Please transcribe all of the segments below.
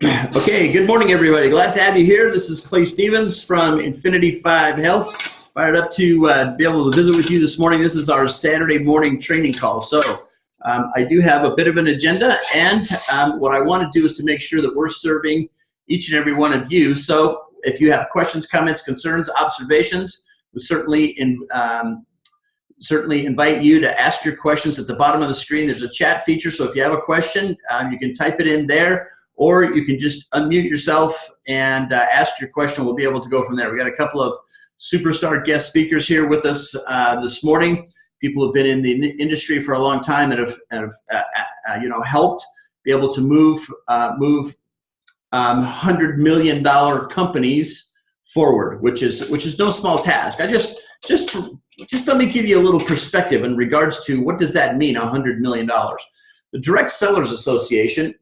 Okay, good morning, everybody. Glad to have you here. This is Clay Stevens from Infinity5 Health. Fired up to be able to visit with you this morning. This is our Saturday morning training call. So I do have a bit of an agenda, and what I want to do is to make sure that we're serving each and every one of you. So if you have questions, comments, concerns, observations, we certainly invite you to ask your questions at the bottom of the screen. There's a chat feature, so if you have a question, you can type it in there, or you can just unmute yourself and ask your question. We'll be able to go from there. We got a couple of superstar guest speakers here with us this morning. People who have been in the industry for a long time and have helped be able to move $100 million companies forward, which is no small task. Just let me give you a little perspective in regards to what does that mean, $100 million. The Direct Sellers Association,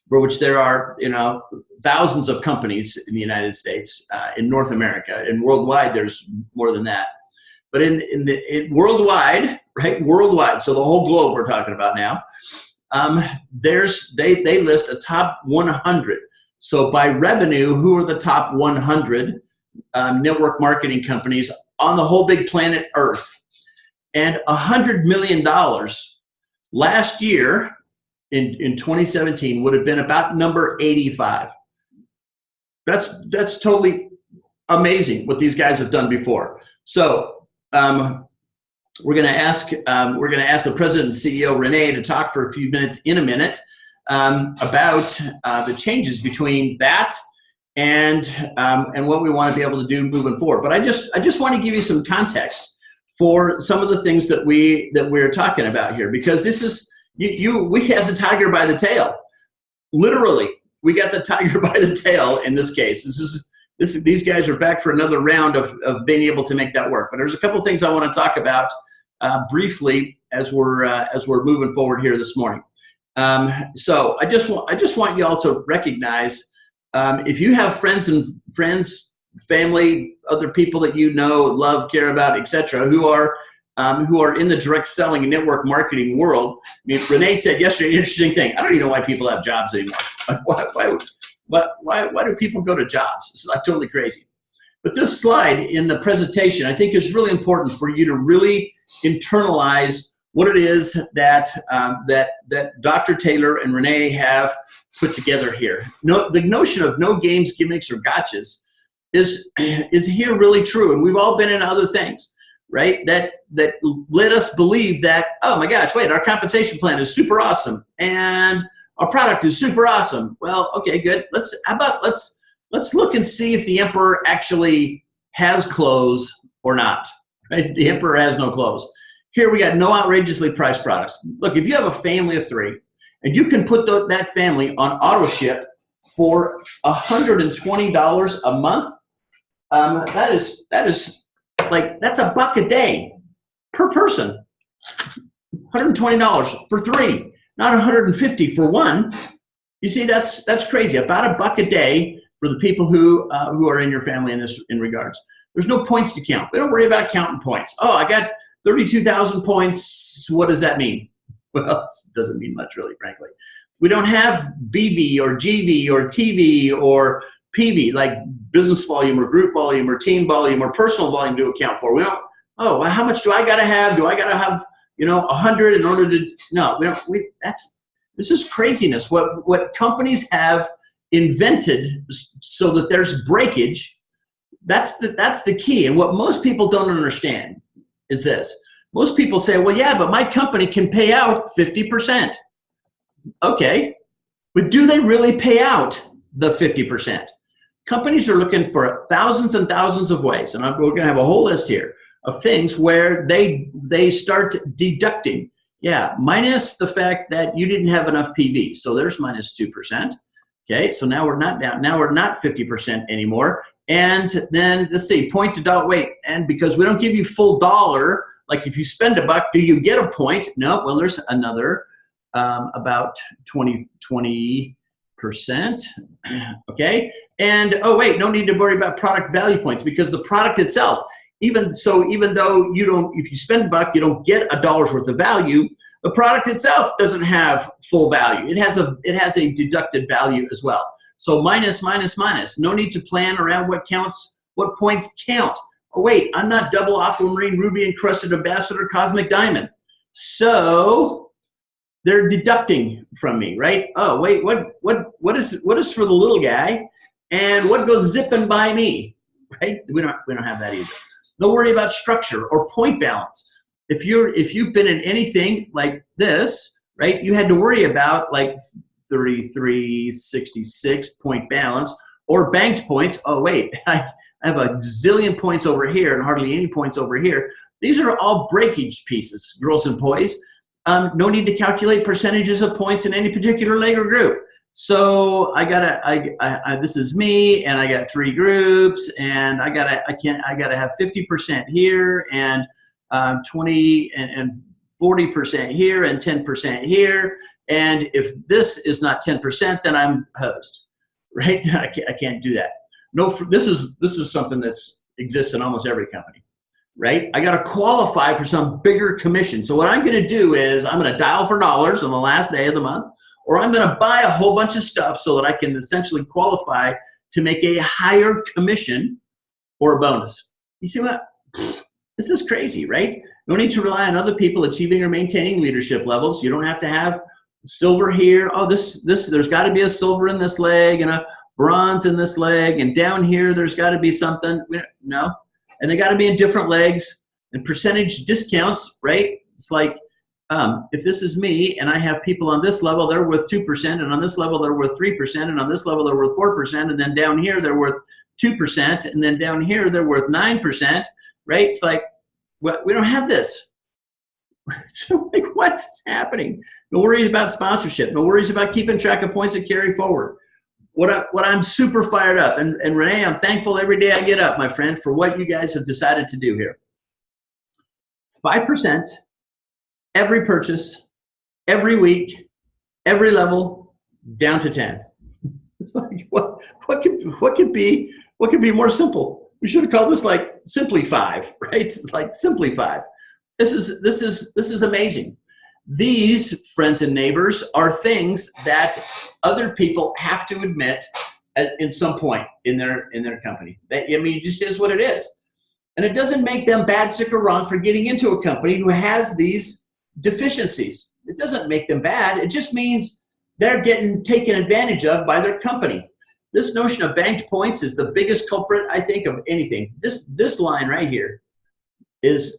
for which there are thousands of companies in the United States, in North America, and worldwide there's more than that. But in worldwide, right? Worldwide, so the whole globe we're talking about now. They list a top 100. So by revenue, who are the top 100 network marketing companies on the whole big planet Earth? And $100 million last year in 2017 would have been about number 85. That's totally amazing what these guys have done before. So we're going to ask the president and CEO Renee to talk for a few minutes in a minute about the changes between that and what we want to be able to do moving forward. But I just want to give you some context for some of the things that we're talking about here, because this is we have the tiger by the tail. Literally, we got the tiger by the tail in this case. These guys are back for another round of being able to make that work. But there's a couple things I want to talk about briefly as we're moving forward here this morning. So I just want you all to recognize, if you have friends, family, other people that you know, love, care about, etc., who are in the direct selling and network marketing world. I mean, Renee said yesterday an interesting thing. I don't even know why people have jobs anymore. Why do people go to jobs? It's like totally crazy. But this slide in the presentation, I think, is really important for you to really internalize what it is that Dr. Taylor and Renee have put together here. The notion of no games, gimmicks, or gotchas is here really true, and we've all been in other things, right? That let us believe that, oh my gosh, wait, our compensation plan is super awesome and our product is super awesome. Well, okay, good. Let's look and see if the emperor actually has clothes or not. Right? The emperor has no clothes. Here we got no outrageously priced products. Look, if you have a family of 3 and you can put that family on auto ship for $120 a month, that's $1 a day per person. $120 for 3, not $150 for 1. You see, that's crazy. About $1 a day for the people who are in your family in regards. There's no points to count. We don't worry about counting points. Oh, I got 32,000 points. What does that mean? Well, it doesn't mean much, really, frankly. We don't have BV or GV or TV or PV, like business volume or group volume or team volume or personal volume to account for. We don't, oh, well, how much do I got to have? Do I got to have, 100 in order to, no, we don't, this is craziness. What companies have invented so that there's breakage, that's the key. And what most people don't understand is this. Most people say, well, yeah, but my company can pay out 50%. Okay, but do they really pay out the 50%? Companies are looking for thousands and thousands of ways, and we're going to have a whole list here of things where they start deducting. Yeah, minus the fact that you didn't have enough PV, so there's minus 2%. Okay, so now we're not down. Now we're not 50% anymore. And then let's see, point to dollar. Wait, and because we don't give you full dollar, like if you spend $1, do you get a point? No. Well, there's another about 20%. Okay, and oh wait, no need to worry about product value points because the product itself, even though you don't, if you spend $1, you don't get $1 worth of value. The product itself doesn't have full value. It has a deducted value as well. So minus, minus, minus. No need to plan around what counts, what points count. Oh wait, I'm not double aquamarine, ruby encrusted ambassador, cosmic diamond. So they're deducting from me, right? Oh wait, what is for the little guy, and what goes zipping by me, right? We don't have that either. Don't worry about structure or point balance. If you've been in anything like this, right? You had to worry about like 3366 point balance or banked points. Oh wait, I have a zillion points over here and hardly any points over here. These are all breakage pieces, girls and boys. No need to calculate percentages of points in any particular leg or group. So this is me, and I got 3 groups, and I gotta have 50% here, and 20 and 40% here, and 10% here. And if this is not 10%, then I'm hosed, right? I can't do that. No, this is something that exists in almost every company, right? I got to qualify for some bigger commission. So what I'm going to do is I'm going to dial for dollars on the last day of the month, or I'm going to buy a whole bunch of stuff so that I can essentially qualify to make a higher commission or a bonus. You see what? This is crazy, right? No need to rely on other people achieving or maintaining leadership levels. You don't have to have silver here. Oh, there's got to be a silver in this leg and a bronze in this leg, and down here there's got to be something. No, and they got to be in different legs and percentage discounts, right? It's like if this is me and I have people on this level, they're worth 2%, and on this level they're worth 3%, and on this level they're worth 4%, and then down here they're worth 2%, and then down here they're worth 9%, right? It's like, well, we don't have this. So like, what's happening? No worries about sponsorship. No worries about keeping track of points that carry forward. What I'm super fired up, and Renee, I'm thankful every day I get up, my friend, for what you guys have decided to do here. 5%, every purchase, every week, every level, down to 10. It's like, what could be more simple? We should have called this like Simply 5, right? It's like Simply 5. This is amazing. These, friends and neighbors, are things that other people have to admit in some point in their company. It just is what it is. And it doesn't make them bad, sick, or wrong for getting into a company who has these deficiencies. It doesn't make them bad. It just means they're getting taken advantage of by their company. This notion of banked points is the biggest culprit, I think, of anything. This line right here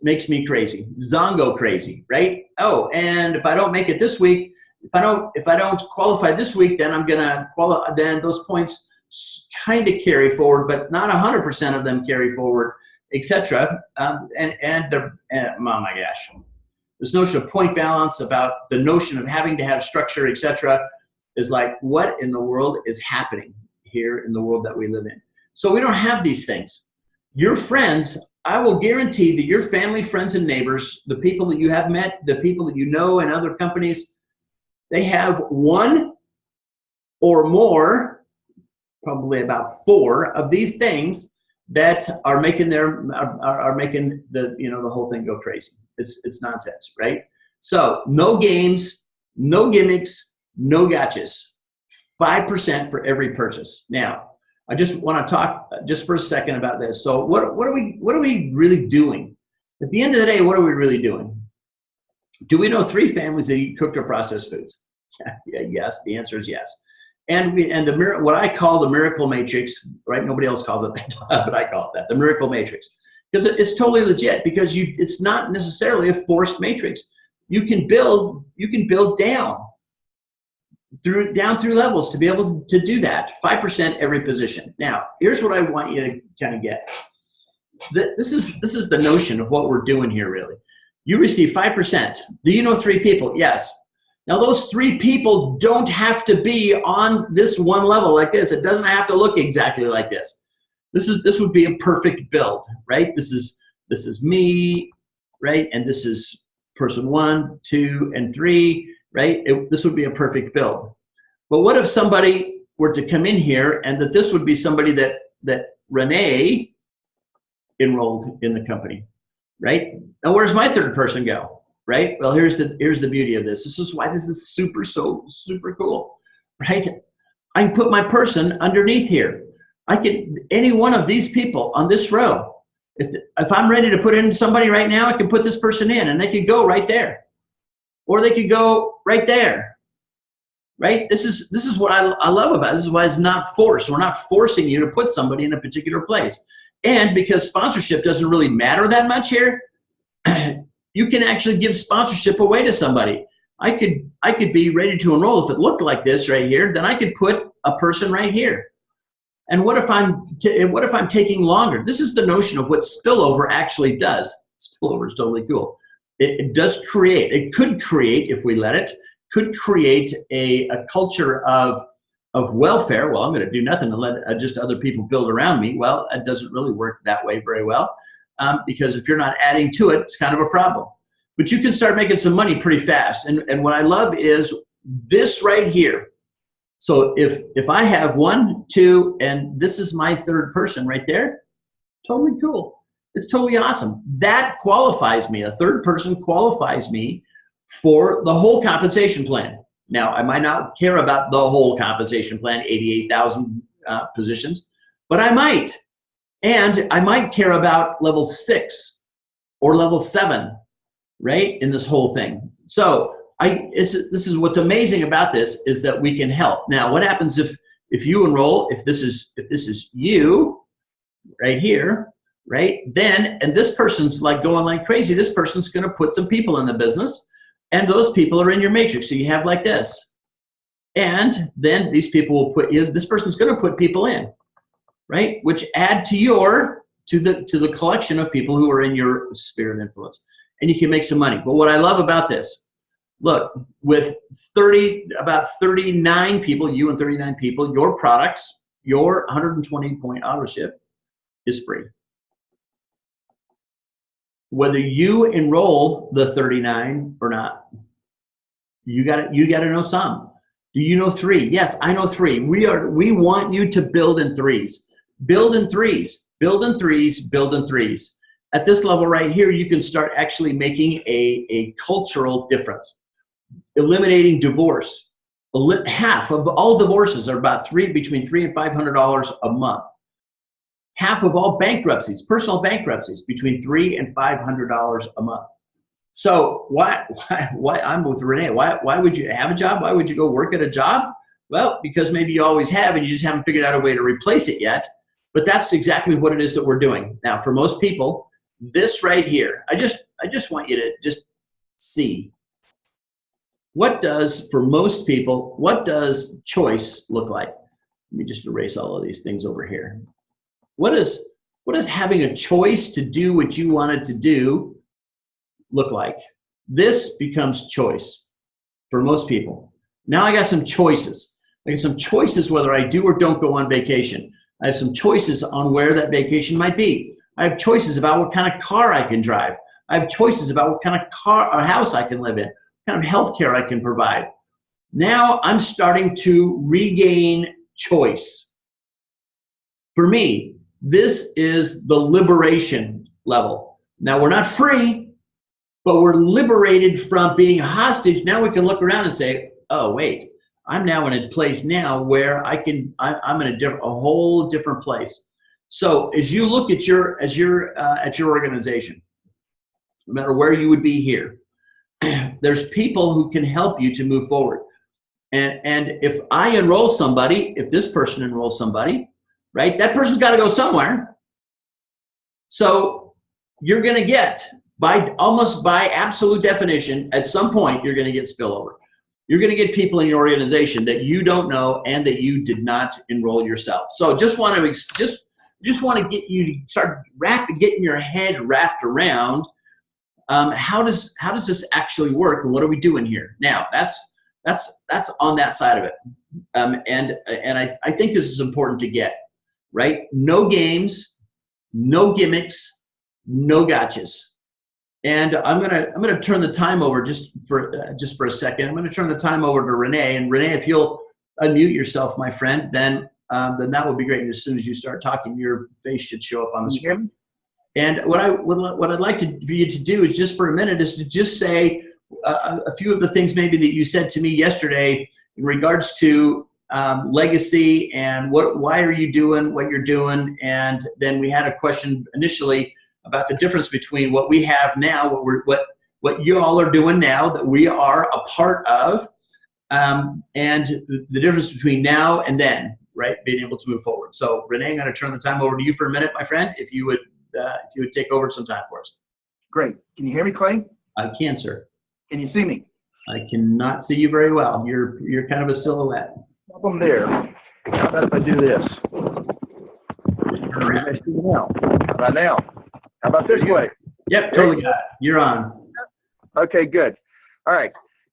makes me crazy. Zongo crazy, right? Oh, and if I don't make it this week, if I don't qualify this week, then I'm gonna qualify. Then those points kind of carry forward, but not 100% of them carry forward, etc. Oh my gosh, this notion of point balance, about the notion of having to have structure, etc., is like, what in the world is happening here in the world that we live in? So we don't have these things. Your friends, I will guarantee that your family, friends, and neighbors, the people that you have met, the people that you know in other companies, they have one or more, probably about 4 of these things that are making the whole thing go crazy. It's nonsense, right? So no games, no gimmicks, no gotchas. 5% for every purchase. Now, I just want to talk just for a second about this. So what are we really doing? At the end of the day, what are we really doing? Do we know 3 families that eat cooked or processed foods? Yeah, yes, the answer is yes. And what I call the miracle matrix, right? Nobody else calls it that, but I call it that, the miracle matrix, because it's totally legit. Because it's not necessarily a forced matrix. You can build down through levels to be able to do that. 5% every position. Now, here's what I want you to kind of get. This is the notion of what we're doing here, really. You receive 5%. Do you know 3 people? Yes. Now, those 3 people don't have to be on this one level like this. It doesn't have to look exactly like this. This would be a perfect build, right? This is me, right? And this is person 1, 2, and 3, right? This would be a perfect build. But what if somebody were to come in here and that this would be somebody that Renee enrolled in the company, right? Now, where's my 3rd person go? right? Well, here's the beauty of this. This is why this is super cool, right? I can put my person underneath here. I can, any one of these people on this row, if I'm ready to put in somebody right now, I can put this person in and they could go right there. Or they could go right there, right? This is what I love about it. This is why it's not forced. We're not forcing you to put somebody in a particular place. And because sponsorship doesn't really matter that much here, you can actually give sponsorship away to somebody. I could be ready to enroll. If it looked like this right here, then I could put a person right here. And what if I'm taking longer? This is the notion of what spillover actually does. Spillover is totally cool. It does create, it could create, if we let it, could create a culture of welfare. Well, I'm going to do nothing and let just other people build around me. Well, it doesn't really work that way very well, because if you're not adding to it, it's kind of a problem. But you can start making some money pretty fast. And what I love is this right here. So if I have 1, 2, and this is my third person right there, totally cool. It's totally awesome. That qualifies me. A third person qualifies me for the whole compensation plan. Now, I might not care about the whole compensation plan, 88,000 positions, but I might. And I might care about level 6 or level 7, right, in this whole thing. So this is what's amazing about this, is that we can help. Now, what happens if you enroll, if this is you right here, right, then, and this person's like going like crazy, this person's going to put some people in the business, and those people are in your matrix. So you have like this, and then these people will put you, this person's going to put people in, right, which add to the collection of people who are in your sphere of influence, and you can make some money. But what I love about this, look, with about 39 people, you and 39 people, your products, your 120-point auto-ship is free. Whether you enroll the 39 or not, you got to know some. Do you know 3? Yes, I know 3. We want you to build in 3s. Build in 3s. Build in 3s. Build in 3s. At this level right here, you can start actually making a cultural difference. Eliminating divorce. Half of all divorces are about between $300 and $500 a month. Half of all bankruptcies, personal bankruptcies, between $300 and $500 a month. So why I'm with Renee. Why would you have a job? Why would you go work at a job? Well, because maybe you always have and you just haven't figured out a way to replace it yet. But that's exactly what it is that we're doing. Now, for most people, this right here, I just want you to just see. What does, for most people, what does choice look like? Let me just erase all of these things over here. What does having a choice to do what you wanted to do look like? This becomes choice for most people. Now I got some choices. I got some choices whether I do or don't go on vacation. I have some choices on where that vacation might be. I have choices about what kind of car I can drive. I have choices about what kind of car or house I can live in, what kind of health care I can provide. Now I'm starting to regain choice. For me, this is the liberation level. Now we're not free, but we're liberated from being hostage. Now we can look around and say, oh wait, I'm now in a place now where I'm in a whole different place. So as you look at your organization, no matter where you would be here, there's people who can help you to move forward. And if I enroll somebody, if this person enrolls somebody, right, that person's got to go somewhere. So you're going to get, almost by absolute definition, at some point, you're going to get spillover. You're going to get people in your organization that you don't know and that you did not enroll yourself. So just want to get you to start getting your head wrapped around how does this actually work, and what are we doing here? Now that's on that side of it, and I think this is important to get right. No games, no gimmicks, no gotchas. And I'm gonna turn the time over just for a second. I'm gonna turn the time over to Renee. And Renee, if you'll unmute yourself, my friend, then that would be great. And as soon as you start talking, your face should show up on the screen. And what I'd like for you to do is just for a minute is to just say a few of the things maybe that you said to me yesterday in regards to legacy and why are you doing what you're doing. And then we had a question initially about the difference between what we have now, what you all are doing now that we are a part of, and the difference between now and then, right? Being able to move forward. So Renee, I'm going to turn the time over to you for a minute, my friend, if you would take over some time for us. Great. Can you hear me, Clay? I can, sir. Can you see me? I cannot see you very well. You're kind of a silhouette. Problem there. How about if I do this? I see you now. How about now? How about this way? Yep, totally got it. You're on. Okay, good. All right.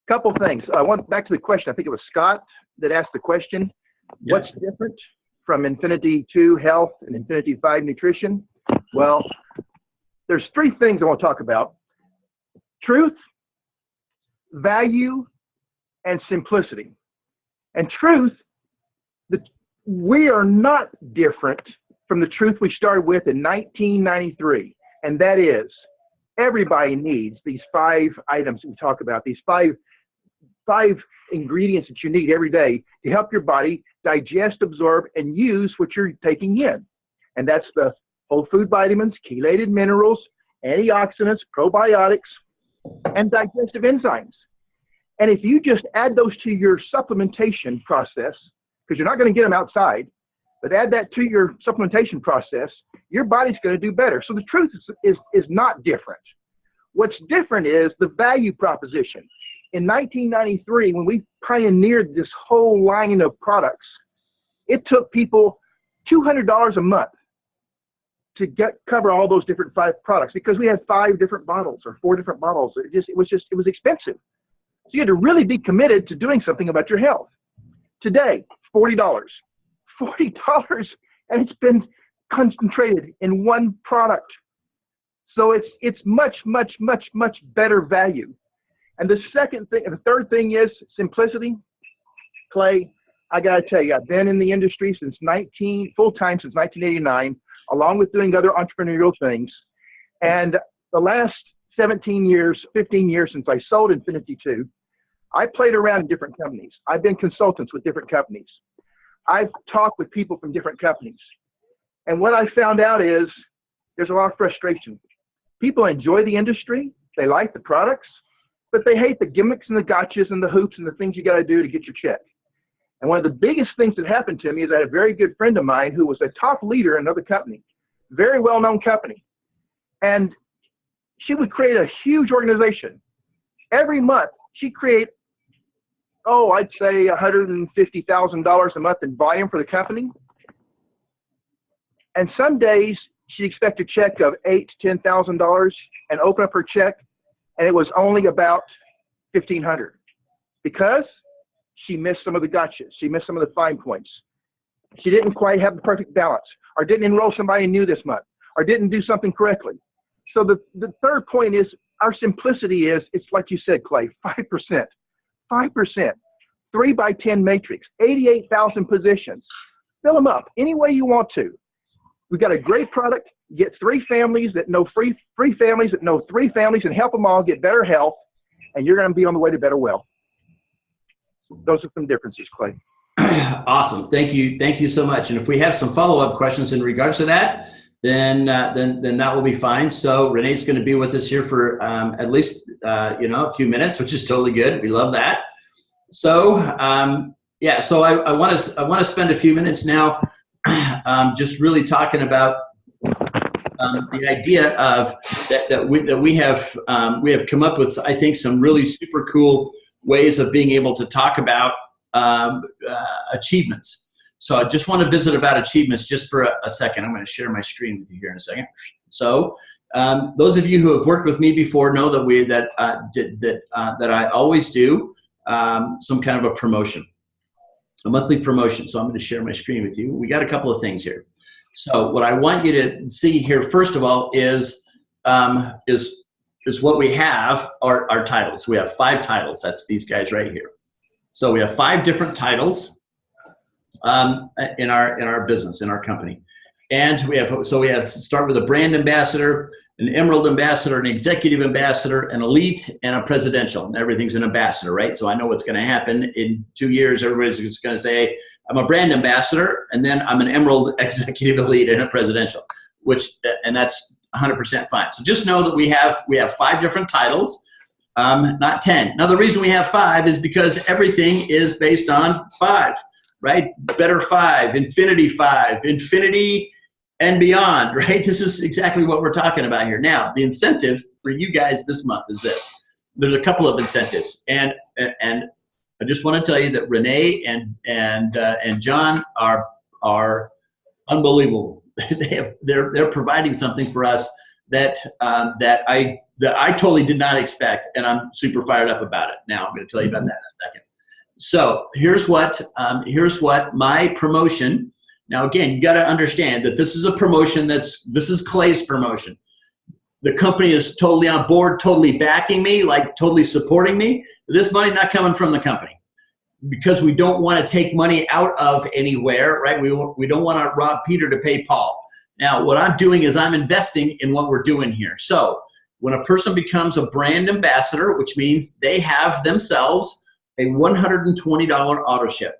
Couple things. I went back to the question. I think it was Scott that asked the question. Yep. What's different from Infinity 2 Health and Infinity 5 Nutrition? Well, there's three things I want to talk about. Truth, value, and simplicity. And truth, we are not different from the truth we started with in 1993. And that is, everybody needs these 5 items that we talk about, these five ingredients that you need every day to help your body digest, absorb, and use what you're taking in. And that's the whole food vitamins, chelated minerals, antioxidants, probiotics, and digestive enzymes. And if you just add those to your supplementation process, because you're not going to get them outside, but add that to your supplementation process, your body's going to do better. So the truth is not different. What's different is the value proposition. In 1993, when we pioneered this whole line of products, it took people $200 a month to cover all those different 5 products because we had 5 different bottles or 4 different bottles. It was expensive. So you had to really be committed to doing something about your health. Today, $40. $40, and it's been concentrated in one product. So it's much, much, much, much better value. And the third thing is simplicity. Clay, I got to tell you, I've been in the industry full-time since 1989, along with doing other entrepreneurial things. And the last 15 years since I sold Infinity 2, I played around in different companies. I've been consultants with different companies. I've talked with people from different companies. And what I found out is there's a lot of frustration. People enjoy the industry. They like the products, but they hate the gimmicks and the gotchas and the hoops and the things you got to do to get your check. And one of the biggest things that happened to me is I had a very good friend of mine who was a top leader in another company, very well-known company. And she would create a huge organization. Every month, she'd create, I'd say $150,000 a month in volume for the company. And some days, she'd expect a check of $8,000 to $10,000 and open up her check, and it was only about $1,500 because she missed some of the gotchas. She missed some of the fine points. She didn't quite have the perfect balance, or didn't enroll somebody new this month, or didn't do something correctly. So the third point is our simplicity is, it's like you said, Clay, 5%. 5%. 3 by 10 matrix, 88,000 positions. Fill them up any way you want to. We've got a great product. Get 3 families that know three families that know 3 families and help them all get better health, and you're going to be on the way to better wealth. Those are some differences, Clay. Awesome. Thank you. Thank you so much. And if we have some follow-up questions in regards to that, then that will be fine. So Renee's going to be with us here for at least a few minutes, which is totally good. We love that. So so I want to spend a few minutes now just really talking about the idea of that we have come up with, I think, some really super cool ways of being able to talk about achievements. So I just want to visit about achievements just for a second. I'm going to share my screen with you here in a second. So those of you who have worked with me before know that I always do some kind of a promotion, a monthly promotion. So I'm going to share my screen with you. We got a couple of things here. So what I want you to see here, first of all, is what we have are our titles. We have 5 titles. That's these guys right here. So we have 5 different titles in our business, in our company. And we have start with a brand ambassador, an emerald ambassador, an executive ambassador, an elite, and a presidential. Everything's an ambassador, right? So I know what's going to happen in 2 years. Everybody's just going to say, I'm a brand ambassador, and then I'm an emerald, executive, elite, and a presidential, and that's 100% fine. So just know that we have 5 different titles, not 10. Now, the reason we have 5 is because everything is based on 5, right? Better 5, Infinity 5, Infinity and beyond, right? This is exactly what we're talking about here. Now, the incentive for you guys this month is this. There's a couple of incentives, and I just want to tell you that Renee and John are unbelievable. They're providing something for us that I totally did not expect, and I'm super fired up about it. Now I'm going to tell you about that in a second. So here's what my promotion. Now, again, you got to understand that this is a promotion this is Clay's promotion. The company is totally on board, totally backing me, like totally supporting me. This money not coming from the company because we don't want to take money out of anywhere, right? We don't want to rob Peter to pay Paul. Now, what I'm doing is I'm investing in what we're doing here. So when a person becomes a brand ambassador, which means they have themselves a $120 auto ship.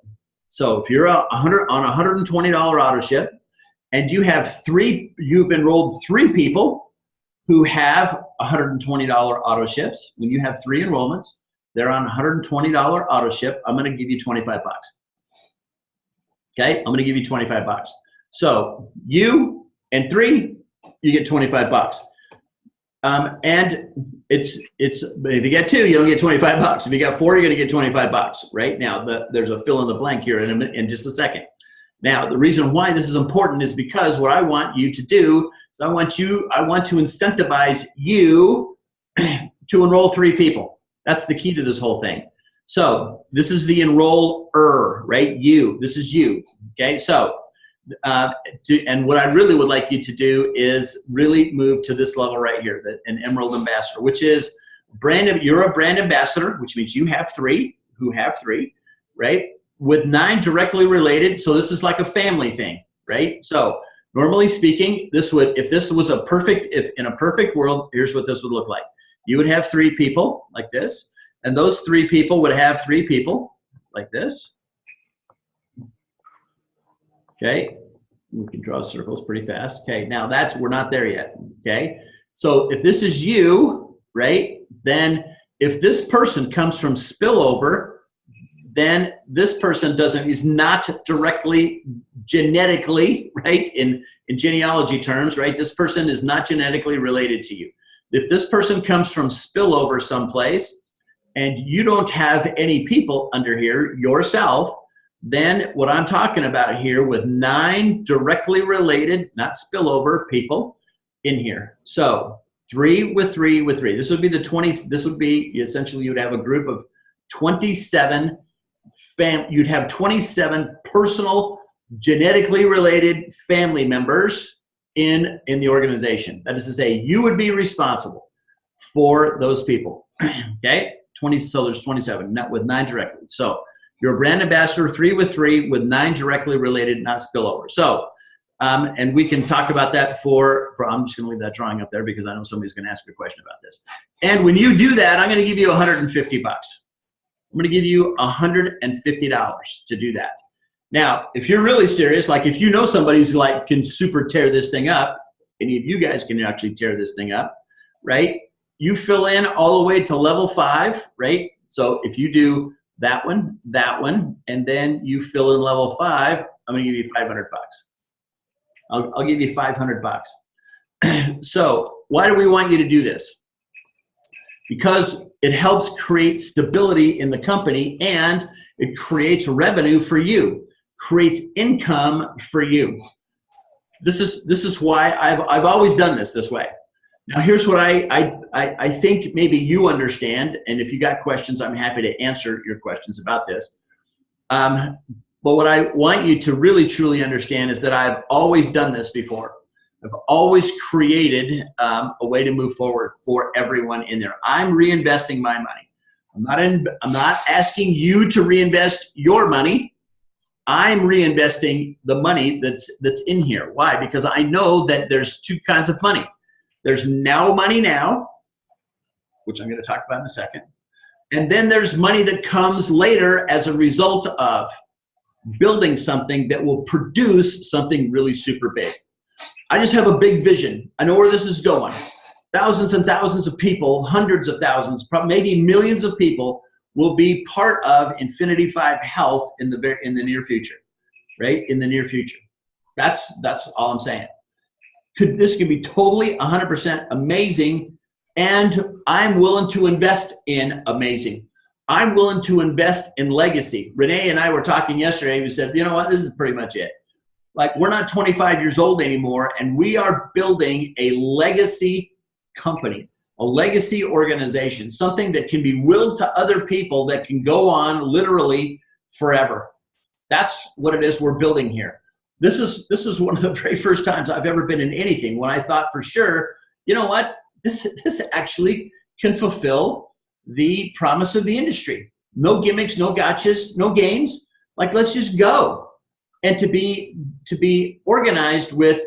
So if you're on a $120 auto ship and you've enrolled 3 people who have $120 auto ships, when you have 3 enrollments, they're on $120 auto ship, I'm going to give you 25 bucks. Okay, I'm going to give you 25 bucks. So you and 3, you get 25 bucks. And it's if you get 2, you don't get 25 bucks. If you got 4, you're going to get 25 bucks. Right now, there's a fill in the blank here in just a second. Now, the reason why this is important is because what I want you to do is I want to incentivize you to enroll 3 people. That's the key to this whole thing. So this is the enroller, right? This is you. Okay, so. And what I really would like you to do is really move to this level right here, an Emerald Ambassador, which is you're a brand ambassador, which means you have 3 who have 3, right? With 9 directly related. So this is like a family thing, right? So normally speaking, if in a perfect world, here's what this would look like. You would have 3 people like this, and those 3 people would have 3 people like this. Okay, we can draw circles pretty fast. Okay, now we're not there yet. Okay, so if this is you, right, then if this person comes from spillover, then this person is not directly genetically, right, in genealogy terms, right, this person is not genetically related to you. If this person comes from spillover someplace and you don't have any people under here yourself, then what I'm talking about here with 9 directly related, not spillover people in here. So 3 with 3 with 3. This would be the 20. This would be essentially you would have a group of 27. You'd have 27 personal, genetically related family members in the organization. That is to say, you would be responsible for those people. Okay, 20. So there's 27, not with 9 directly. So. You're a brand ambassador, 3 with 3 with 9 directly related, not spillover. So, and we can talk about that I'm just going to leave that drawing up there because I know somebody's going to ask a question about this. And when you do that, I'm going to give you 150 bucks. I'm going to give you $150 to do that. Now, if you're really serious, like if you know somebody who's like can super tear this thing up, any of you guys can actually tear this thing up, right? You fill in all the way to level 5, right? So if you do that one, and then you fill in level 5, I'm going to give you 500 bucks. I'll give you 500 bucks. So why do we want you to do this? Because it helps create stability in the company and it creates revenue for you, creates income for you. This is why I've always done this way. Now, here's what I think maybe you understand, and if you got questions, I'm happy to answer your questions about this. But what I want you to really, truly understand is that I've always done this before. I've always created a way to move forward for everyone in there. I'm reinvesting my money. I'm not asking you to reinvest your money. I'm reinvesting the money that's in here. Why? Because I know that there's two kinds of money. There's now money now, which I'm going to talk about in a second. And then there's money that comes later as a result of building something that will produce something really super big. I just have a big vision. I know where this is going. Thousands and thousands of people, hundreds of thousands, probably maybe millions of people will be part of Infinity 5 Health in the near future, right? In the near future. That's all I'm saying. This could be totally 100% amazing, and I'm willing to invest in amazing. I'm willing to invest in legacy. Renee and I were talking yesterday. We said, you know what? This is pretty much it. Like, we're not 25 years old anymore, and we are building a legacy company, a legacy organization, something that can be willed to other people that can go on literally forever. That's what it is we're building here. This is one of the very first times I've ever been in anything when I thought for sure, you know what, this actually can fulfill the promise of the industry. No gimmicks, no gotchas, no games. Like, let's just go. And to be organized with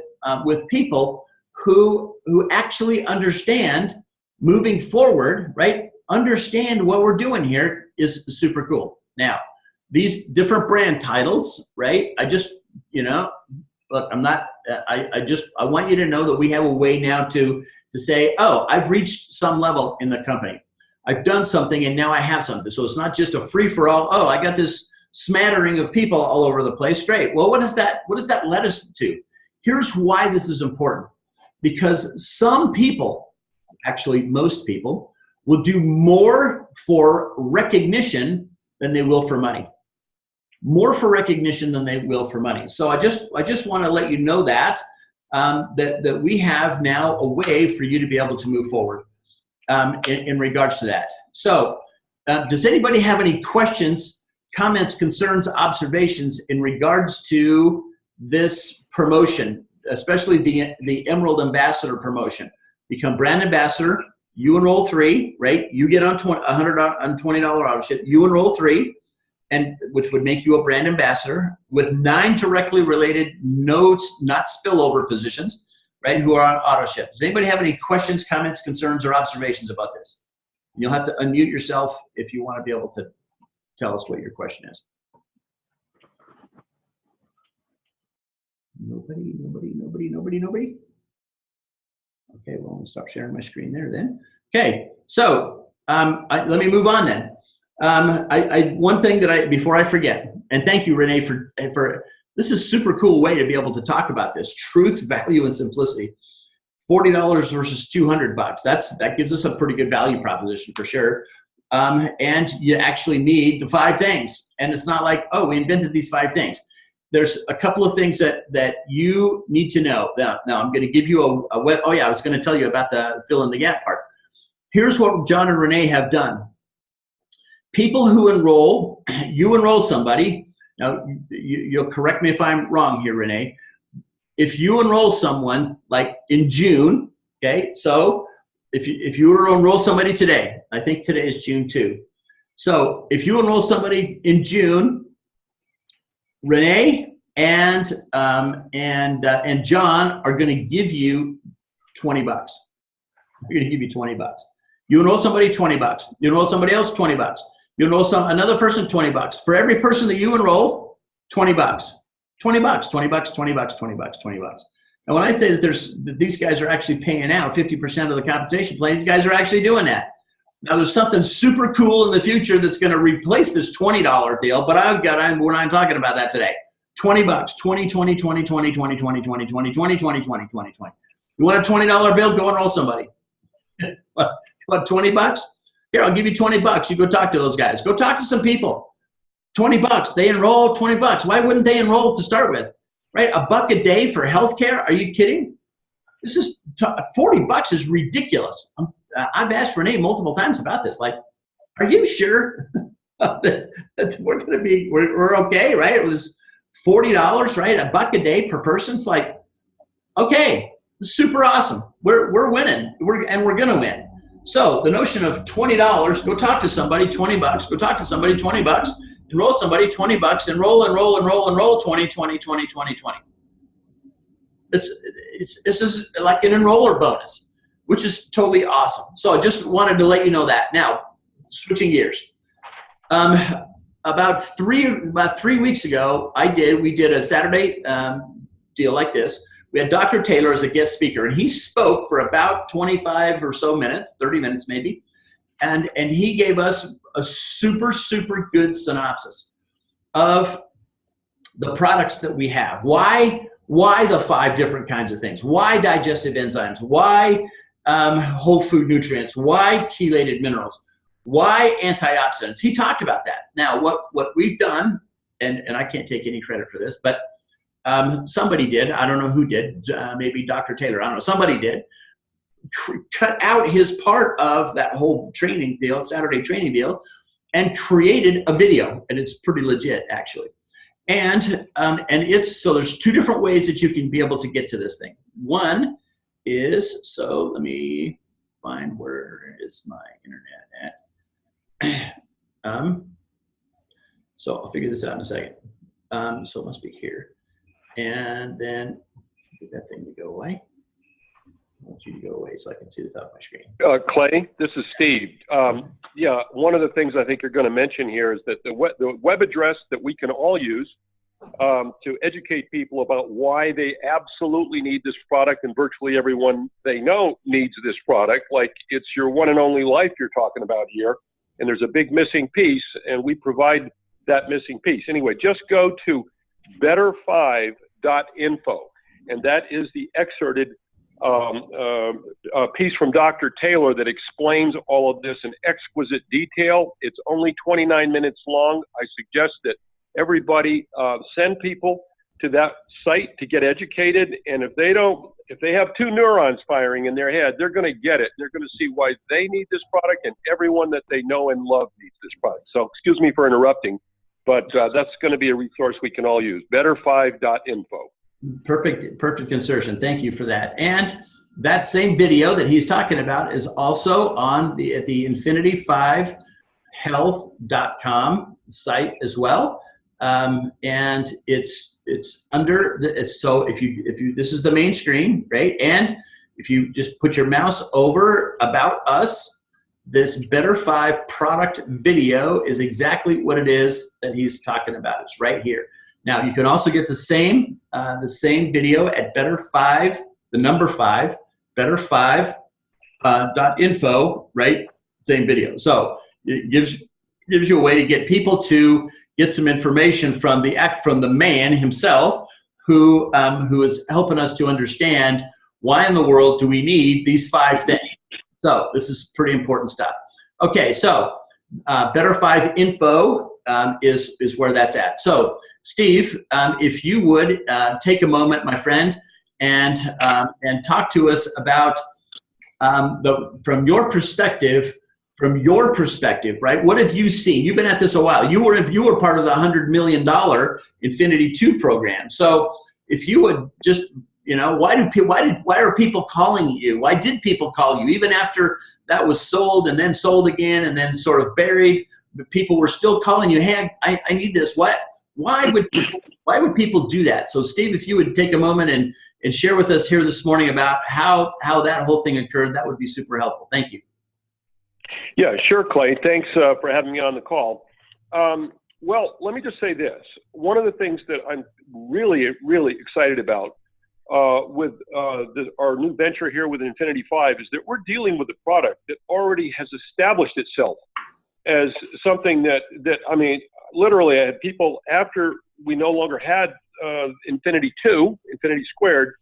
people who actually understand moving forward, right? Understand what we're doing here is super cool. Now, these different brand titles, right? I just, you know, look, I'm not, I want you to know that we have a way now to say, oh, I've reached some level in the company. I've done something and now I have something. So it's not just a free for all. Oh, I got this smattering of people all over the place. Great. Well, what does that lead us to? Here's why this is important. Because some people, actually most people, will do more for recognition than they will for money. More for recognition than they will for money. So I just want to let you know that that we have now a way for you to be able to move forward in regards to that. So does anybody have any questions, comments, concerns, observations in regards to this promotion, especially the Emerald Ambassador promotion? Become brand ambassador, you enroll 3, right? You get on $120 ownership, you enroll 3, and which would make you a brand ambassador with 9 directly related notes, not spillover positions, right? Who are on auto ship. Does anybody have any questions, comments, concerns, or observations about this? You'll have to unmute yourself if you want to be able to tell us what your question is. Nobody. Okay, well, I'll stop sharing my screen there then. Okay, so let me move on then. One thing that before I forget, and thank you, Renee, for this is a super cool way to be able to talk about this. Truth, value, and simplicity. $40 versus $200. That gives us a pretty good value proposition for sure. And you actually need the 5 things. And it's not like, oh, we invented these 5 things. There's a couple of things that you need to know. Now I'm going to give you a web. Oh yeah, I was going to tell you about the fill in the gap part. Here's what John and Renee have done. People who enroll, you enroll somebody. Now you'll correct me if I'm wrong here, Renee. If you enroll someone like in June, okay, so if you were to enroll somebody today, I think today is June 2. So if you enroll somebody in June, Renee and John are going to give you $20. They're going to give you $20. You enroll somebody, $20. You enroll somebody else, $20. You enroll another person, $20. For every person that you enroll, $20. $20. And when I say that these guys are actually paying out 50% of the compensation plan, these guys are actually doing that. Now there's something super cool in the future that's going to replace this $20 deal, but we're not talking about that today. $20, 20. You want a $20 bill? Go enroll somebody. What, $20? Here, I'll give you $20. You go talk to those guys. Go talk to some people. $20. They enroll, $20. Why wouldn't they enroll to start with? Right? $1 a day for healthcare? Are you kidding? This is $40 is ridiculous. I've asked Renee multiple times about this. Like, are you sure that we're going to be, we're okay, right? It was $40, right? $1 a day per person. It's like, okay, super awesome. We're winning. We're going to win. So the notion of $20, go talk to somebody, $20, go talk to somebody, $20, enroll somebody, 20 bucks, enroll, 20, 20, 20, 20, 20. This is like an enroller bonus, which is totally awesome. So I just wanted to let you know that. Now, switching gears. About three weeks ago, we did a Saturday deal like this. We had Dr. Taylor as a guest speaker, and he spoke for about 25 or so minutes, 30 minutes maybe, and he gave us a super, super good synopsis of the products that we have. Why the 5 different kinds of things? Why digestive enzymes? Why whole food nutrients? Why chelated minerals? Why antioxidants? He talked about that. Now, what we've done, and I can't take any credit for this, but somebody did. I don't know who did. Maybe Dr. Taylor. I don't know. Somebody did. Cut out his part of that whole training deal, Saturday training deal, and created a video, and it's pretty legit actually. And it's so there's 2 different ways that you can be able to get to this thing. One is, so let me find where is my internet at. So I'll figure this out in a second. So it must be here. And then get that thing to go away. I want you to go away so I can see the top of my screen. Clay, this is Steve. Yeah, one of the things I think you're going to mention here is that the web address that we can all use to educate people about why they absolutely need this product, and virtually everyone they know needs this product, like it's your one and only life you're talking about here, and there's a big missing piece, and we provide that missing piece. Anyway, just go to better5.info, and that is the excerpted piece from Dr. Taylor that explains all of this in exquisite detail. It's only 29 minutes long. I suggest that everybody send people to that site to get educated, and if they have 2 neurons firing in their head, they're going to get it. They're going to see why they need this product, and everyone that they know and love needs this product. So excuse me for interrupting, but that's going to be a resource we can all use. Better5.info. Perfect insertion. Thank you for that. And that same video that he's talking about is also on at the Infinity5Health.com site as well. And it's under so if you this is the main screen, right? And if you just put your mouse over about us, this Better 5 product video is exactly what it is that he's talking about. It's right here. Now you can also get the same video at Better5, the number 5, Better5.info, right? Same video. So it gives you a way to get people to get some information from the man himself, who is helping us to understand why in the world do we need these 5 things. So this is pretty important stuff. Okay, so Better5info is where that's at. So Steve, if you would take a moment, my friend, and talk to us about from your perspective, right? What have you seen? You've been at this a while. You were part of the $100 million Infinity2 program. So if you would just, why are people calling you? Why did people call you even after that was sold and then sold again and then sort of buried? But people were still calling you. Hey, I need this. Why would people do that? So Steve, if you would take a moment and share with us here this morning about how that whole thing occurred, that would be super helpful. Thank you. Yeah, sure, Clay. Thanks for having me on the call. Well, let me just say this. One of the things that I'm really, really excited about with our new venture here with Infinity5 is that we're dealing with a product that already has established itself as something that I mean, literally I had people, after we no longer had Infinity2, Infinity Squared,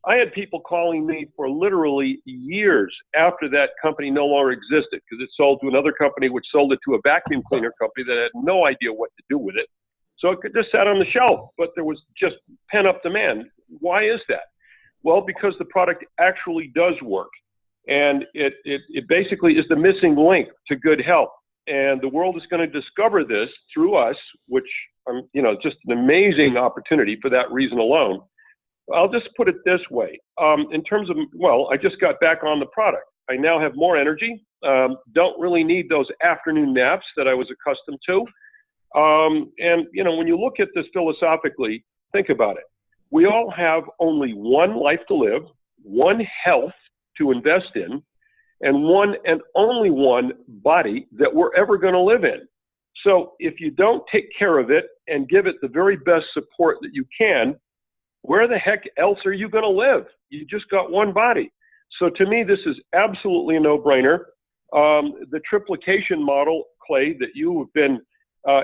I had people calling me for literally years after that company no longer existed, because it sold to another company, which sold it to a vacuum cleaner company that had no idea what to do with it. So it just sat on the shelf, but there was just pent-up demand. Why is that? Well, because the product actually does work, and it basically is the missing link to good health. And the world is going to discover this through us, which just an amazing opportunity for that reason alone. I'll just put it this way. In terms of, well, I just got back on the product. I now have more energy. Don't really need those afternoon naps that I was accustomed to. And, you know, when you look at this philosophically, think about it. We all have only one life to live, one health to invest in, and one and only one body that we're ever going to live in. So if you don't take care of it and give it the very best support that you can, where the heck else are you going to live? You just got one body. So to me, this is absolutely a no-brainer. The triplication model, Clay, that you have been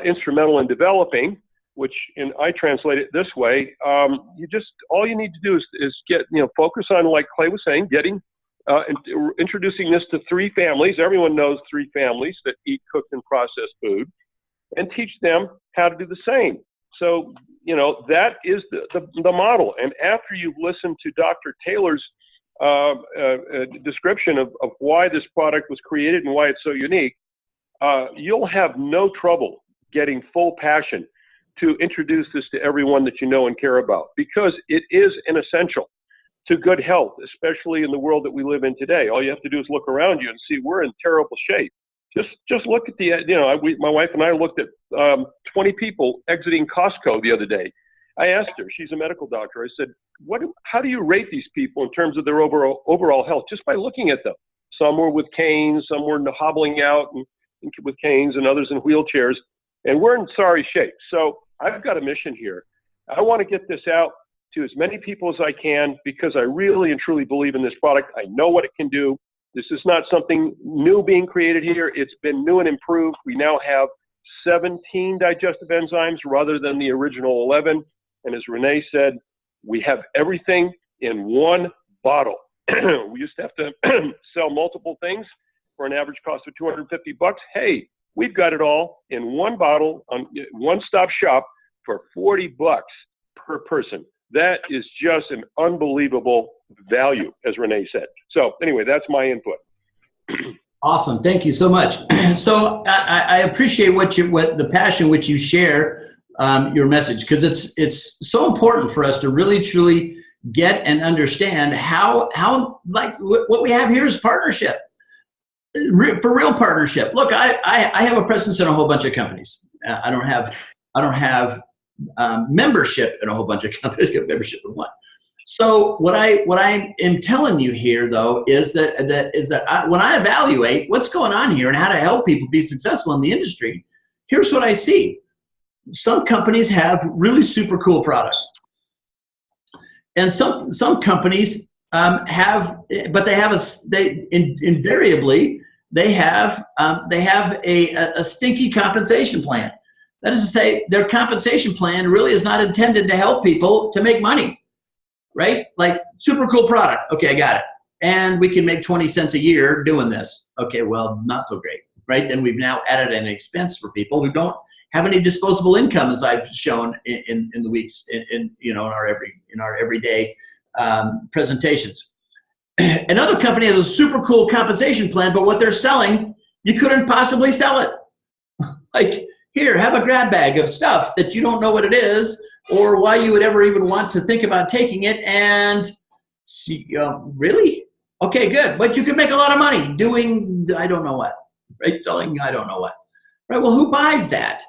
instrumental in developing, which I translate it this way, all you need to do is get, focus on, like Clay was saying, introducing this to 3 families. Everyone knows 3 families that eat cooked and processed food, and teach them how to do the same. So, that is the model. And after you've listened to Dr. Taylor's description of why this product was created and why it's so unique, you'll have no trouble getting full passion to introduce this to everyone that you know and care about, because it is an essential to good health, especially in the world that we live in today. All you have to do is look around you and see we're in terrible shape. Just look at my wife and I looked at 20 people exiting Costco the other day. I asked her, she's a medical doctor, I said, how do you rate these people in terms of their overall health, just by looking at them? Some were with canes, some were hobbling out with canes, and others in wheelchairs, and we're in sorry shape. So I've got a mission here. I want to get this out to as many people as I can, because I really and truly believe in this product. I know what it can do. This is not something new being created here. It's been new and improved. We now have 17 digestive enzymes rather than the original 11. And as Renee said, we have everything in one bottle. We used to have to sell multiple things for an average cost of $250. Hey, we've got it all in one bottle on one-stop shop for $40 per person. That is just an unbelievable value, as Renee said. So anyway, that's my input. Awesome. Thank you so much. So I appreciate the passion which you share your message, because it's so important for us to really truly get and understand how like what we have here is partnership, for real partnership. Look, I have a presence in a whole bunch of companies. I don't have membership in a whole bunch of companies. I get membership in one. So what I am telling you here, though, is that when I evaluate what's going on here and how to help people be successful in the industry, here's what I see. Some companies have really super cool products, and some companies invariably have a stinky compensation plan. That is to say, their compensation plan really is not intended to help people to make money, right? Like, super cool product. Okay, I got it. And we can make 20 cents a year doing this. Okay, well, not so great, right? Then we've now added an expense for people who don't have any disposable income, as I've shown in the weeks in our everyday presentations. Another company has a super cool compensation plan, but what they're selling, you couldn't possibly sell it. Like, here, have a grab bag of stuff that you don't know what it is or why you would ever even want to think about taking it. And really? Okay, good. But you could make a lot of money doing I don't know what, right? Selling I don't know what. Right? Well, who buys that?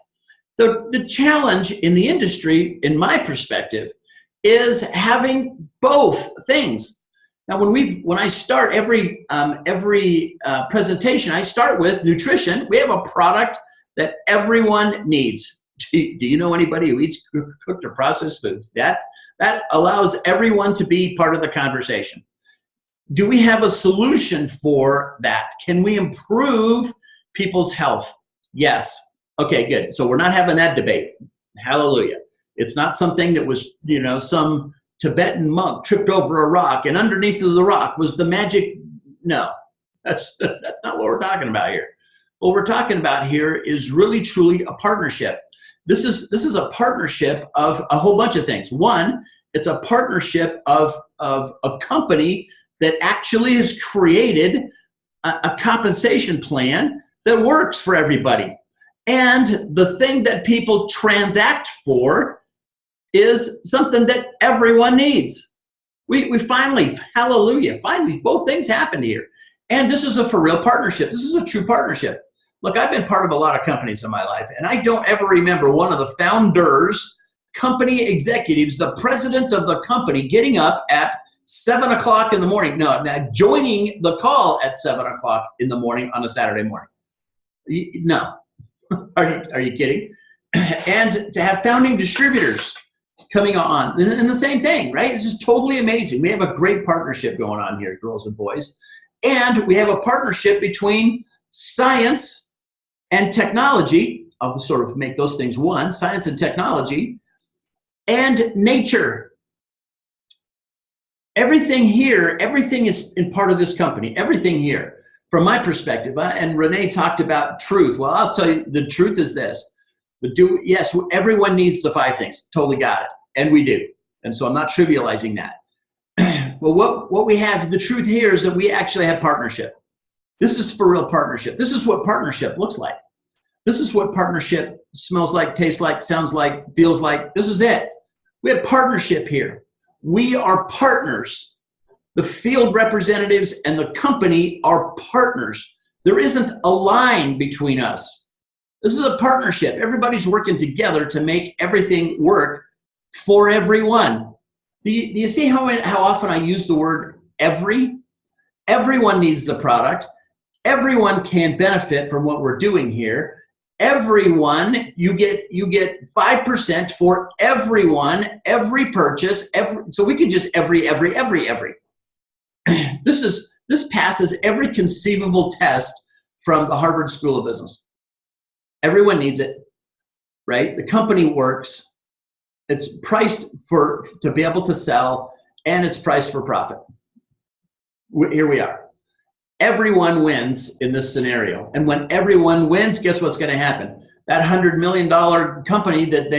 The challenge in the industry, in my perspective, is having both things. Now, when I start every presentation, I start with nutrition. We have a product that everyone needs. Do you know anybody who eats cooked or processed foods? That allows everyone to be part of the conversation. Do we have a solution for that? Can we improve people's health? Yes. Okay, good. So we're not having that debate. Hallelujah. It's not something that was, some Tibetan monk tripped over a rock and underneath of the rock was the magic. No, that's not what we're talking about here. What we're talking about here is really truly a partnership. This is a partnership of a whole bunch of things. One, it's a partnership of a company that actually has created a compensation plan that works for everybody. And the thing that people transact for is something that everyone needs. We finally, hallelujah, finally both things happened here. And this is a for real partnership. This is a true partnership. Look, I've been part of a lot of companies in my life, and I don't ever remember one of the founders, company executives, the president of the company getting up at 7 o'clock in the morning. No, now joining the call at 7 o'clock in the morning on a Saturday morning. No. Are you kidding? And to have founding distributors coming on, and the same thing, right? This is totally amazing. We have a great partnership going on here, girls and boys. And we have a partnership between science and technology. I'll sort of make those things one, science and technology, and nature. Everything here, everything is in part of this company, everything here. From my perspective, and Renee talked about truth. Well, I'll tell you, the truth is this. Yes, everyone needs the 5 things. Totally got it. And we do. And so I'm not trivializing that. Well, what we have, the truth here is that we actually have partnership. This is for real partnership. This is what partnership looks like. This is what partnership smells like, tastes like, sounds like, feels like. This is it. We have partnership here. We are partners. The field representatives and the company are partners. There isn't a line between us. This is a partnership. Everybody's working together to make everything work for everyone. Do you see how often I use the word every? Everyone needs the product. Everyone can benefit from what we're doing here. Everyone, you get 5% for everyone, every purchase, so we can just every. This passes every conceivable test from the Harvard School of Business. Everyone needs it, right? The company works. It's priced to be able to sell, and it's priced for profit. Here we are. Everyone wins in this scenario. And when everyone wins, guess what's going to happen? That $100 million company that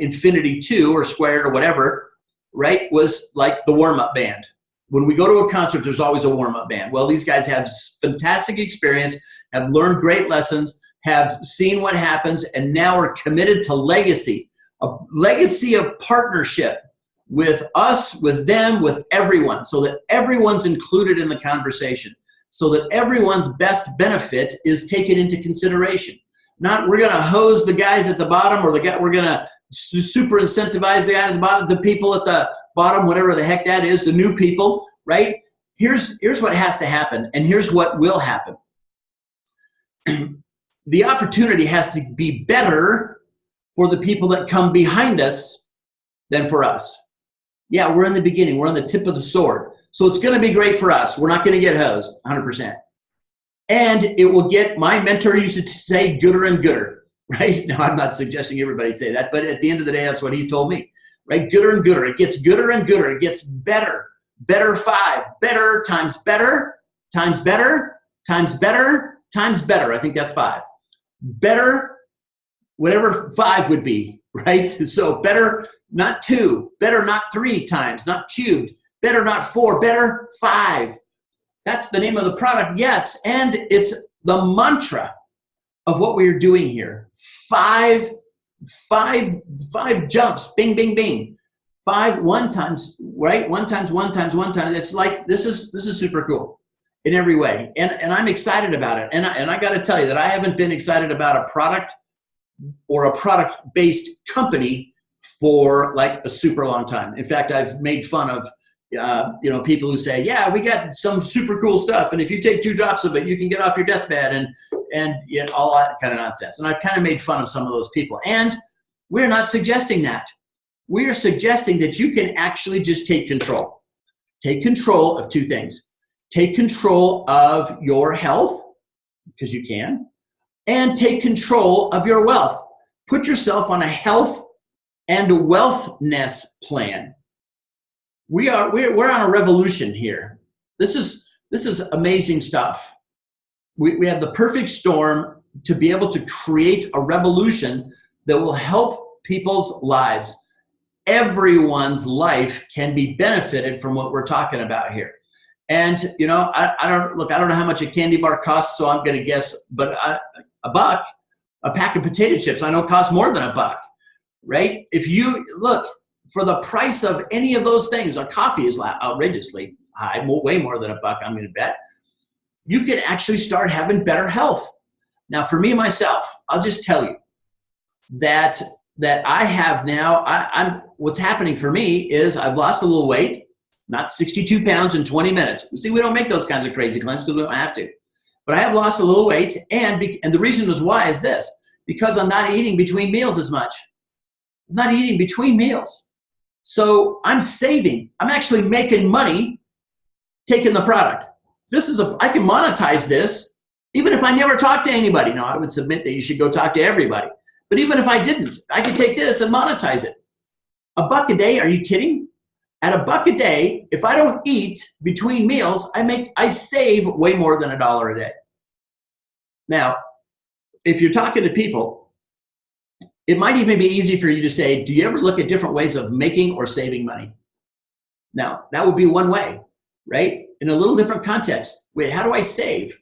Infinity2 or Squared or whatever, right, was like the warm-up band. When we go to a concert, there's always a warm-up band. Well, these guys have fantastic experience, have learned great lessons, have seen what happens, and now are committed to legacy, a legacy of partnership with us, with them, with everyone, so that everyone's included in the conversation, so that everyone's best benefit is taken into consideration. Not we're going to hose the guys at the bottom, or we're going to super incentivize the guy at the bottom, the people at the bottom, whatever the heck that is, the new people, right? Here's what has to happen, and here's what will happen. The opportunity has to be better for the people that come behind us than for us. Yeah, we're in the beginning. We're on the tip of the sword. So it's going to be great for us. We're not going to get hosed 100%. And it will get, my mentor used to say, gooder and gooder, right? Now, I'm not suggesting everybody say that, but at the end of the day, that's what he told me, right? Gooder and gooder. It gets gooder and gooder. It gets better. Better 5. Better times better times better times better times better. I think that's 5. Better, whatever 5 would be, right? So better, not 2. Better, not 3 times, not cubed. Better, not 4. Better, 5. That's the name of the product, yes. And it's the mantra of what we're doing here. 5 jumps, bing, bing, bing. 5, 1 times, right? 1 times 1 times 1 times. It's like, this is super cool in every way. And I'm excited about it. And I got to tell you that I haven't been excited about a product or a product-based company for like a super long time. In fact, I've made fun of people who say, yeah, we got some super cool stuff, and if you take 2 drops of it, you can get off your deathbed, and all that kind of nonsense. And I've kind of made fun of some of those people. And we're not suggesting that. We are suggesting that you can actually just take control. Take control of 2 things. Take control of your health, because you can, and take control of your wealth. Put yourself on a health and wealthness plan. We're on a revolution here. This is amazing stuff. We have the perfect storm to be able to create a revolution that will help people's lives. Everyone's life can be benefited from what we're talking about here. And I don't know how much a candy bar costs, so I'm going to guess, but $1, a pack of potato chips I know costs more than $1, right? If you look, for the price of any of those things, our coffee is outrageously high, way more than $1, I'm going to bet. You can actually start having better health. Now, for me, myself, I'll just tell you that I have now, what's happening for me is I've lost a little weight, not 62 pounds in 20 minutes. See, we don't make those kinds of crazy claims because we don't have to. But I have lost a little weight, and the reason is why is this, because I'm not eating between meals as much. I'm not eating between meals. So I'm saving. I'm actually making money taking the product. I can monetize this even if I never talk to anybody. Now, I would submit that you should go talk to everybody. But even if I didn't, I could take this and monetize it. $1 a day, are you kidding? At $1 a day, if I don't eat between meals, I save way more than $1 a day. Now, if you're talking to people, it might even be easy for you to say, do you ever look at different ways of making or saving money? Now, that would be one way, right? In a little different context. Wait, how do I save?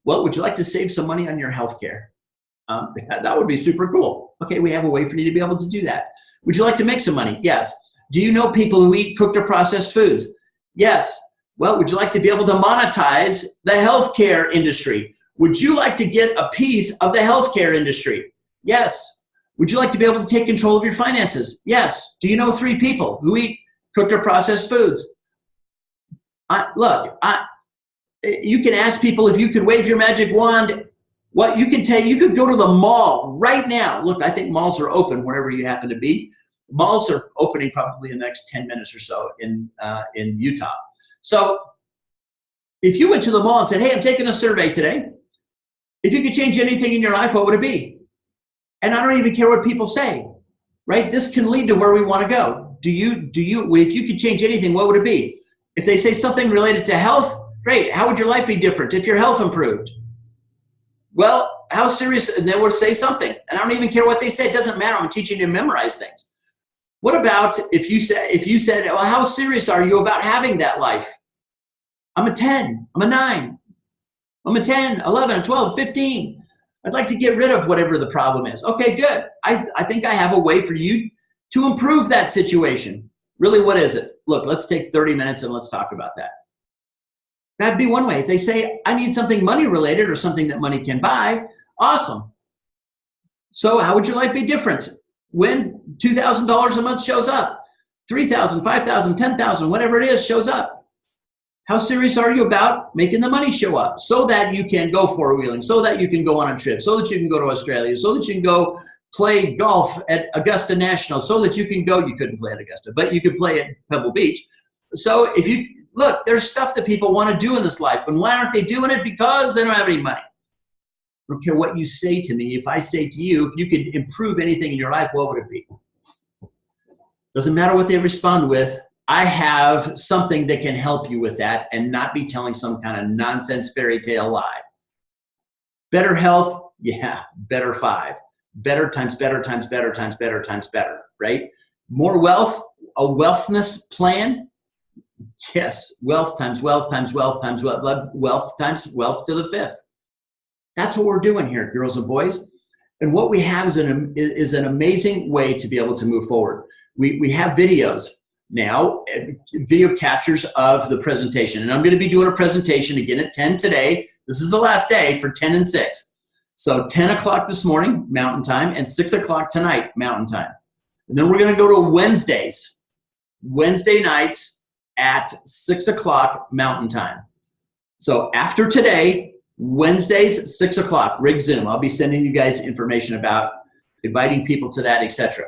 Well, would you like to save some money on your health care? That would be super cool. Okay, we have a way for you to be able to do that. Would you like to make some money? Yes. Do you know people who eat cooked or processed foods? Yes. Well, would you like to be able to monetize the healthcare industry? Would you like to get a piece of the healthcare industry? Yes. Would you like to be able to take control of your finances? Yes. Do you know 3 people who eat cooked or processed foods? You can ask people if you could wave your magic wand. What you can tell, you could go to the mall right now. Look, I think malls are open wherever you happen to be. Malls are opening probably in the next 10 minutes or so in Utah. So if you went to the mall and said, hey, I'm taking a survey today. If you could change anything in your life, what would it be? And I don't even care what people say, right? This can lead to where we want to go. If you could change anything, what would it be? If they say something related to health, great. How would your life be different if your health improved? Well, how serious? And they would say something. And I don't even care what they say. It doesn't matter. I'm teaching you to memorize things. What about if you said, well, how serious are you about having that life? I'm a 10. I'm a 9. I'm a 10, 11, 12, 15. I'd like to get rid of whatever the problem is. Okay, good. I think I have a way for you to improve that situation. Really, what is it? Look, let's take 30 minutes and let's talk about that. That'd be one way. If they say, I need something money related or something that money can buy, awesome. So how would your life be different when $2,000 a month shows up? $3,000, $5,000, $10,000, whatever it is, shows up. How serious are you about making the money show up so that you can go four-wheeling, so that you can go on a trip, so that you can go to Australia, so that you can go play golf at Augusta National, so that you can go, you couldn't play at Augusta, but you could play at Pebble Beach. So if you, look, there's stuff that people want to do in this life, and why aren't they doing it? Because they don't have any money. I don't care what you say to me. If I say to you, if you could improve anything in your life, what would it be? Doesn't matter what they respond with. I have something that can help you with that and not be telling some kind of nonsense fairy tale lie. Better health, yeah, better 5. Better times better times better times better times better, right? More wealth, a wealthness plan. Yes, wealth times wealth times wealth times wealth, wealth times wealth to the 5th. That's what we're doing here, girls and boys. And what we have is an amazing way to be able to move forward. We have videos now, video captures of the presentation. And I'm going to be doing a presentation again at 10 today. This is the last day for 10 and 6. So 10 o'clock this morning, Mountain Time, and 6 o'clock tonight, Mountain Time. And then we're going to go to Wednesdays, Wednesday nights at 6 o'clock Mountain Time. So after today, Wednesdays, 6 o'clock, rig Zoom. I'll be sending you guys information about inviting people to that, etc.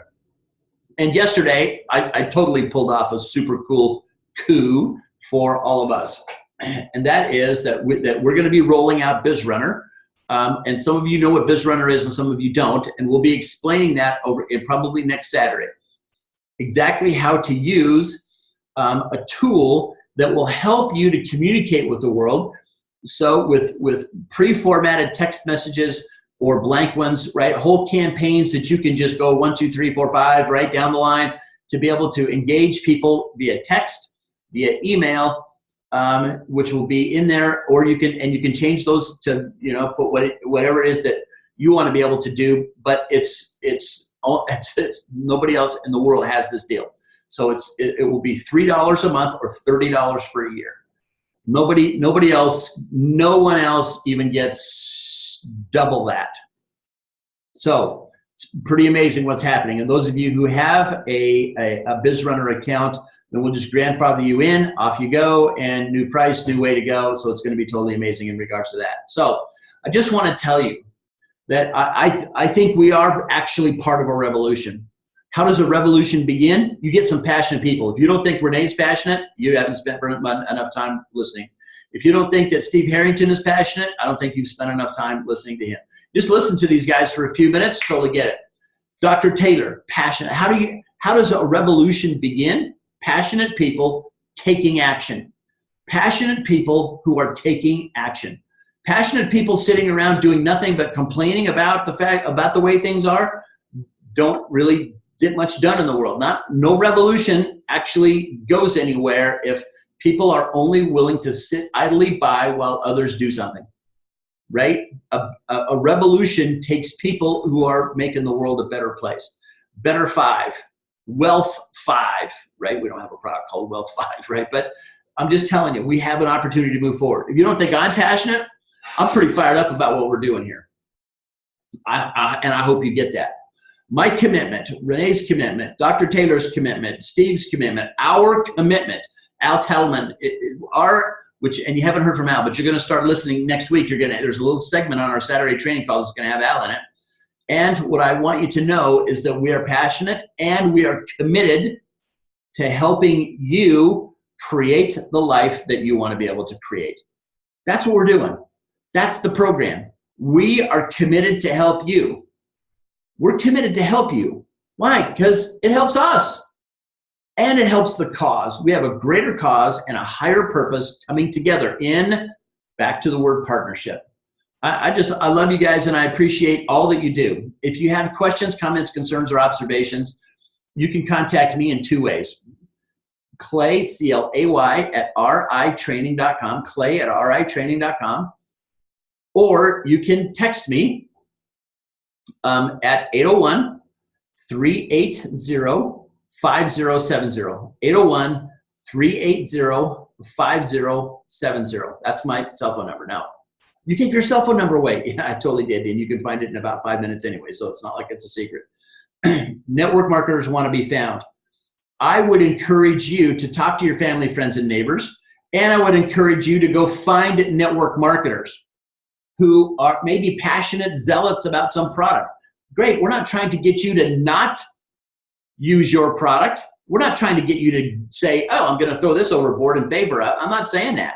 And yesterday, I totally pulled off a super cool coup for all of us. And that is that we're going to be rolling out BizRunner. And some of you know what BizRunner is and some of you don't. And we'll be explaining that over probably next Saturday. Exactly how to use a tool that will help you to communicate with the world. So with pre-formatted text messages or blank ones, right? Whole campaigns that you can just go 1, 2, 3, 4, 5 right down the line to be able to engage people via text, via email, which will be in there, or you can change those to, you know, put whatever it is that you want to be able to do. But it's nobody else in the world has this deal. So it will be $3 a month or $30 for a year. Nobody else, no one else even gets double that. So it's pretty amazing what's happening. And those of you who have a BizRunner account, then we'll just grandfather you in, off you go, and new price, new way to go. So it's going to be totally amazing in regards to that. So I just want to tell you that I think we are actually part of a revolution. How does a revolution begin? You get some passionate people. If you don't think Renee's passionate, you haven't spent enough time listening. If you don't think that Steve Harrington is passionate, I don't think you've spent enough time listening to him. Just listen to these guys for a few minutes, totally get it. Dr. Taylor, passionate. How does a revolution begin? Passionate people taking action. Passionate people who are taking action. Passionate people sitting around doing nothing but complaining about the way things are don't really get much done in the world. No revolution actually goes anywhere if people are only willing to sit idly by while others do something, right? A revolution takes people who are making the world a better place. Better 5, Wealth 5, right? We don't have a product called Wealth 5, right? But I'm just telling you, we have an opportunity to move forward. If you don't think I'm passionate, I'm pretty fired up about what we're doing here. And I hope you get that. My commitment, Renee's commitment, Dr. Taylor's commitment, Steve's commitment, our commitment, Al Tellman, and you haven't heard from Al, but you're going to start listening next week. There's a little segment on our Saturday training calls that's going to have Al in it. And what I want you to know is that we are passionate and we are committed to helping you create the life that you want to be able to create. That's what we're doing. That's the program. We are committed to help you. We're committed to help you. Why? Because it helps us and it helps the cause. We have a greater cause and a higher purpose coming together back to the word partnership. I love you guys and I appreciate all that you do. If you have questions, comments, concerns, or observations, you can contact me in 2 ways. Clay, C-L-A-Y, at ritraining.com, clay at ritraining.com, or you can text me at 801-380-5070, 801-380-5070. That's my cell phone number. Now, you gave your cell phone number away. Yeah, I totally did, and you can find it in about 5 minutes anyway, so it's not like it's a secret. Network marketers want to be found. I would encourage you to talk to your family, friends, and neighbors, and I would encourage you to go find network marketers who are maybe passionate zealots about some product. Great, we're not trying to get you to not use your product. We're not trying to get you to say, oh, I'm going to throw this overboard in favor of. I'm not saying that.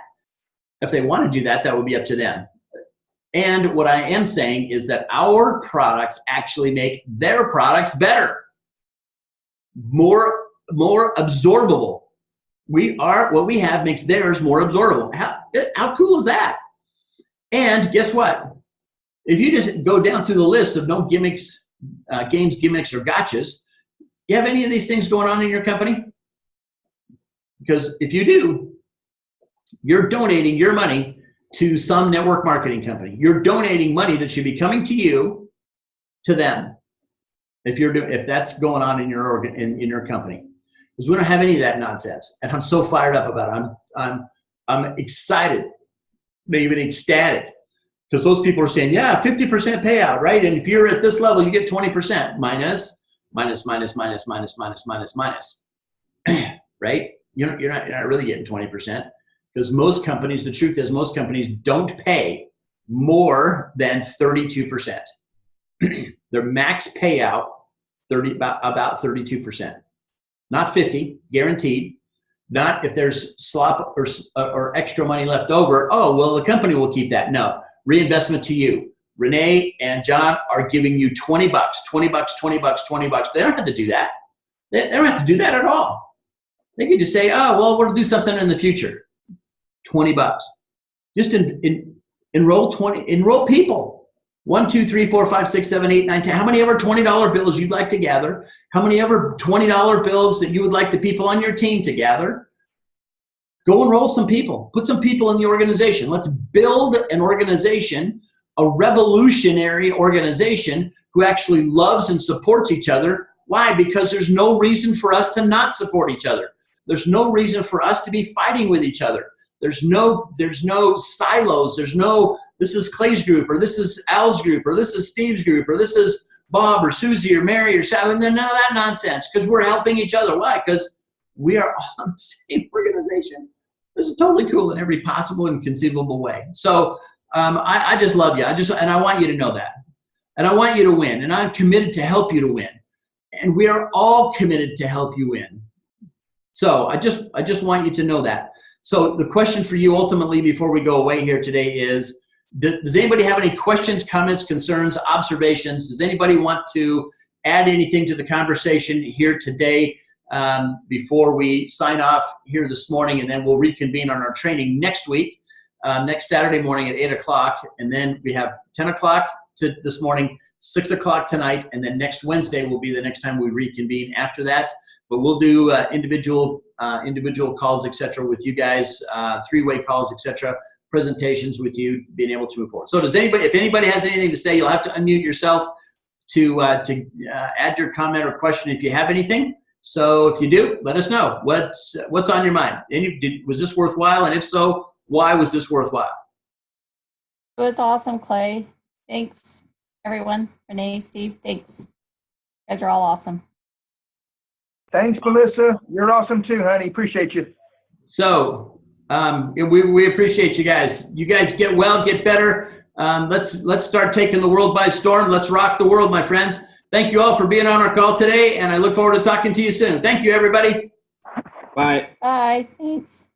If they want to do that, that would be up to them. And what I am saying is that our products actually make their products better, more absorbable. What we have makes theirs more absorbable. How cool is that? And guess what? If you just go down through the list of no gimmicks, games, gimmicks, or gotchas, you have any of these things going on in your company? Because if you do, you're donating your money to some network marketing company. You're donating money that should be coming to you, to them. If that's going on in your company, because we don't have any of that nonsense, and I'm so fired up about it. I'm excited, maybe even ecstatic, because those people are saying, yeah, 50% payout, right? And if you're at this level, you get 20% minus, right? You're not really getting 20%. Because most companies, the truth is most companies don't pay more than 32%. Their max payout, about 32%. Not 50, guaranteed. Not if there's slop or extra money left over, oh, well, the company will keep that. No, reinvestment to you. Renee and John are giving you $20, $20, $20, $20. They don't have to do that. They don't have to do that at all. They could just say, oh, well, we'll do something in the future. $20. Just enroll people. 1, 2, 3, 4, 5, 6, 7, 8, 9, 10. How many ever $20 bills you'd like to gather? How many ever $20 bills that you would like the people on your team to gather? Go enroll some people. Put some people in the organization. Let's build an organization, a revolutionary organization who actually loves and supports each other. Why? Because there's no reason for us to not support each other. There's no reason for us to be fighting with each other. There's no silos. This this is Clay's group, or this is Al's group, or this is Steve's group, or this is Bob or Susie or Mary or Sal. And then none of that nonsense, because we're helping each other. Why? Because we are all in the same organization. This is totally cool in every possible and conceivable way. So I just love you. And I want you to know that. And I want you to win. And I'm committed to help you to win. And we are all committed to help you win. So I just want you to know that. So the question for you ultimately before we go away here today is, does anybody have any questions, comments, concerns, observations? Does anybody want to add anything to the conversation here today before we sign off here this morning? And then we'll reconvene on our training next week, next Saturday morning at 8 o'clock. And then we have 10 o'clock to this morning, 6 o'clock tonight, and then next Wednesday will be the next time we reconvene after that. But we'll do individual calls, etc., with you guys, three-way calls, etc., presentations with you, being able to move forward. So does anybody, if anybody has anything to say, you'll have to unmute yourself to add your comment or question if you have anything. So if you do, let us know what's on your mind. Was this worthwhile? And if so, why was this worthwhile? It was awesome, Clay. Thanks, everyone. Renee, Steve, thanks. You guys are all awesome. Thanks, Melissa. You're awesome too, honey. Appreciate you. So we appreciate you guys. You guys get well, get better. Let's start taking the world by storm. Let's rock the world, my friends. Thank you all for being on our call today, and I look forward to talking to you soon. Thank you, everybody. Bye. Bye. Thanks.